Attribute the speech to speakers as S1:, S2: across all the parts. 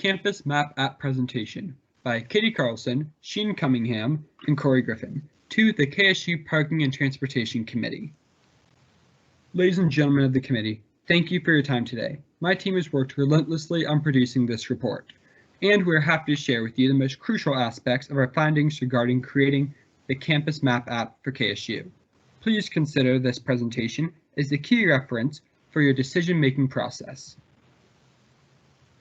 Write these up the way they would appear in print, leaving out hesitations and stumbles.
S1: Campus Map App Presentation by Katie Carlson, Sheen Cunningham, and Corey Griffin to the KSU Parking and Transportation Committee. Ladies and gentlemen of the committee, thank you for your time today. My team has worked relentlessly on producing this report, and we're happy to share with you the most crucial aspects of our findings regarding creating the Campus Map app for KSU. Please consider this presentation as the key reference for your decision-making process.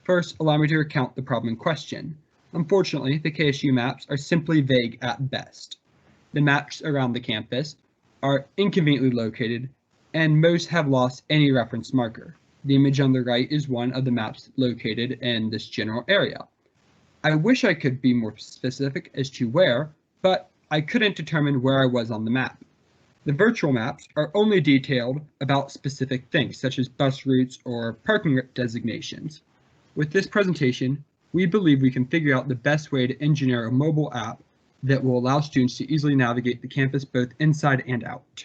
S1: First, allow me to recount the problem in question. Unfortunately, the KSU maps are simply vague at best. The maps around the campus are inconveniently located, and most have lost any reference marker. The image on the right is one of the maps located in this general area. I wish I could be more specific as to where, but I couldn't determine where I was on the map. The virtual maps are only detailed about specific things, such as bus routes or parking designations. With this presentation, we believe we can figure out the best way to engineer a mobile app that will allow students to easily navigate the campus both inside and out.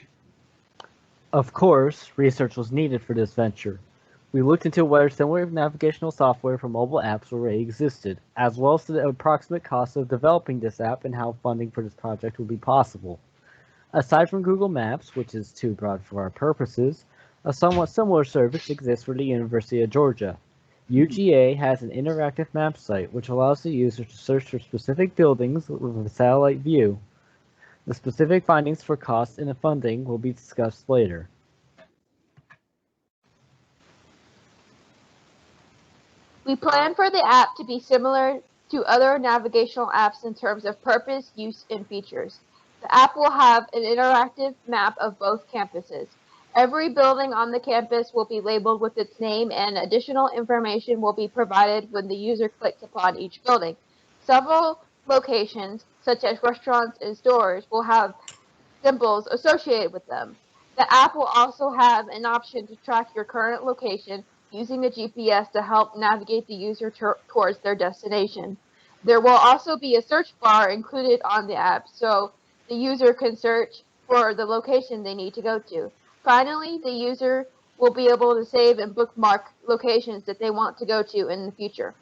S2: Of course, research was needed for this venture. We looked into whether similar navigational software for mobile apps already existed, as well as the approximate cost of developing this app and how funding for this project would be possible. Aside from Google Maps, which is too broad for our purposes, a somewhat similar service exists for the University of Georgia. UGA has an interactive map site which allows the user to search for specific buildings with a satellite view. The specific findings for costs and funding will be discussed later.
S3: We plan for the app to be similar to other navigational apps in terms of purpose, use, and features. The app will have an interactive map of both campuses. Every building on the campus will be labeled with its name, and additional information will be provided when the user clicks upon each building. Several locations, such as restaurants and stores, will have symbols associated with them. The app will also have an option to track your current location using a GPS to help navigate the user towards their destination. There will also be a search bar included on the app, so the user can search for the location they need to go to. Finally, the user will be able to save and bookmark locations that they want to go to in the future.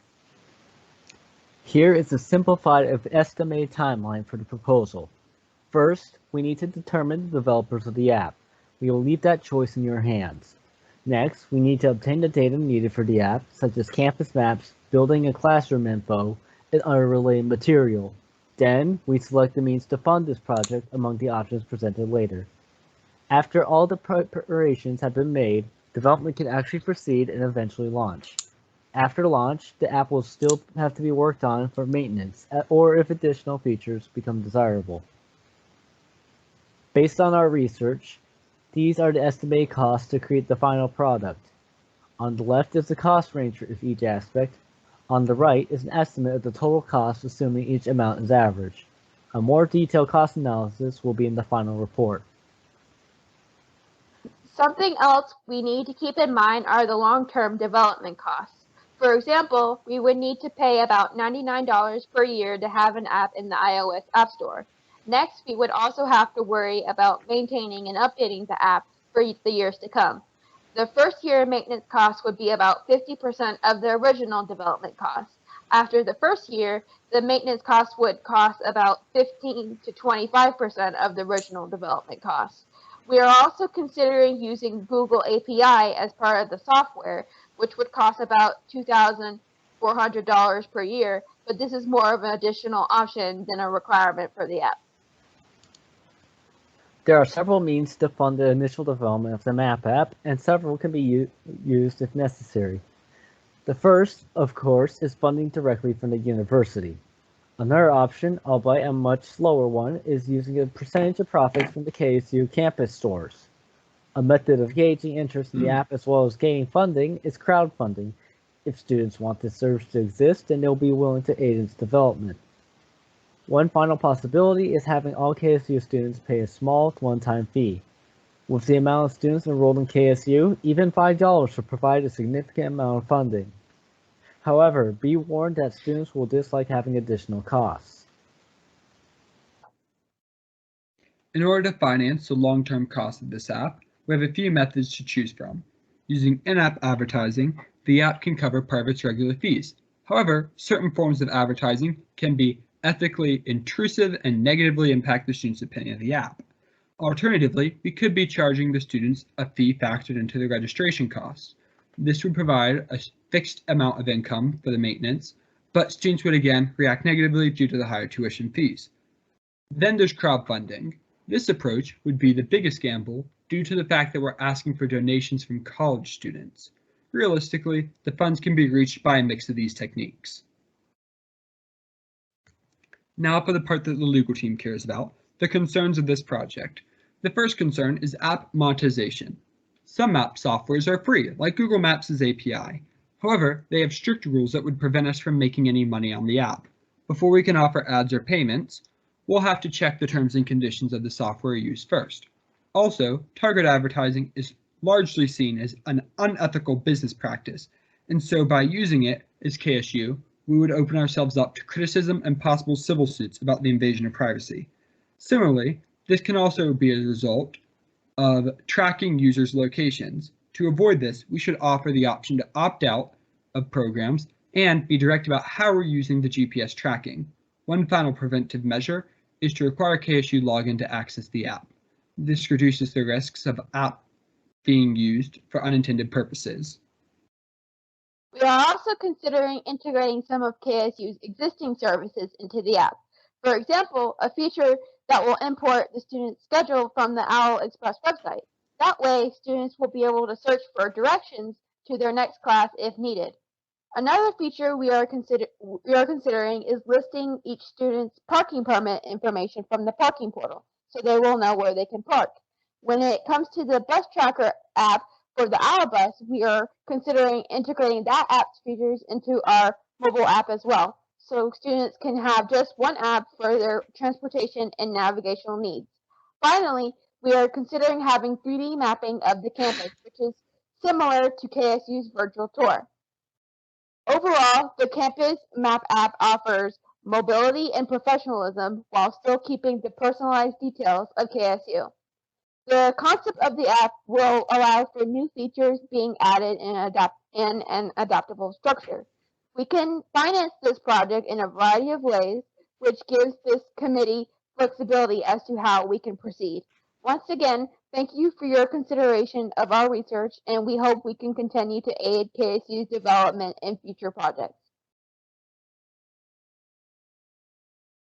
S2: Here is a simplified estimated timeline for the proposal. First, we need to determine the developers of the app. We will leave that choice in your hands. Next, we need to obtain the data needed for the app, such as campus maps, building and classroom info, and other related material. Then, we select the means to fund this project among the options presented later. After all the preparations have been made, development can actually proceed and eventually launch. After launch, the app will still have to be worked on for maintenance, or if additional features become desirable. Based on our research, these are the estimated costs to create the final product. On the left is the cost range for each aspect. On the right is an estimate of the total cost, assuming each amount is average. A more detailed cost analysis will be in the final report.
S3: Something else we need to keep in mind are the long-term development costs. For example, we would need to pay about $99 per year to have an app in the iOS App Store. Next, we would also have to worry about maintaining and updating the app for the years to come. The first year maintenance cost would be about 50% of the original development cost. After the first year, the maintenance cost would cost about 15 to 25% of the original development cost. We are also considering using Google API as part of the software, which would cost about $2,400 per year, but this is more of an additional option than a requirement for the app.
S2: There are several means to fund the initial development of the map app, and several can be used if necessary. The first, of course, is funding directly from the university. Another option, albeit a much slower one, is using a percentage of profits from the KSU campus stores. A method of gauging interest in the app as well as gaining funding is crowdfunding. If students want this service to exist, then they'll be willing to aid its development. One final possibility is having all KSU students pay a small one-time fee. With the amount of students enrolled in KSU, even $5 would provide a significant amount of funding. However, be warned that students will dislike having additional costs.
S1: In order to finance the long-term cost of this app, we have a few methods to choose from. Using in-app advertising, the app can cover part of its regular fees. However, certain forms of advertising can be ethically intrusive and negatively impact the student's opinion of the app. Alternatively, we could be charging the students a fee factored into the registration costs. This would provide a fixed amount of income for the maintenance, but students would again react negatively due to the higher tuition fees. Then there's crowdfunding. This approach would be the biggest gamble due to the fact that we're asking for donations from college students. Realistically, the funds can be reached by a mix of these techniques. Now for the part that the legal team cares about, the concerns of this project. The first concern is app monetization. Some map softwares are free, like Google Maps' API. However, they have strict rules that would prevent us from making any money on the app. Before we can offer ads or payments, we'll have to check the terms and conditions of the software used first. Also, target advertising is largely seen as an unethical business practice, and so by using it as KSU, we would open ourselves up to criticism and possible civil suits about the invasion of privacy. Similarly, this can also be a result of tracking users' locations. To avoid this, we should offer the option to opt out of programs and be direct about how we're using the GPS tracking. One final preventive measure is to require KSU login to access the app. This reduces the risks of app being used for unintended purposes.
S3: We are also considering integrating some of KSU's existing services into the app. For example, a feature that will import the student's schedule from the OWL Express website. That way, students will be able to search for directions to their next class if needed. Another feature we are considering is listing each student's parking permit information from the parking portal, so they will know where they can park. When it comes to the bus tracker app for the OWL bus, we are considering integrating that app's features into our mobile app as well, so students can have just one app for their transportation and navigational needs. Finally, we are considering having 3D mapping of the campus, which is similar to KSU's virtual tour. Overall, the Campus Map app offers mobility and professionalism while still keeping the personalized details of KSU. The concept of the app will allow for new features being added in an adaptable structure. We can finance this project in a variety of ways, which gives this committee flexibility as to how we can proceed. Once again, thank you for your consideration of our research, and we hope we can continue to aid KSU's development in future projects.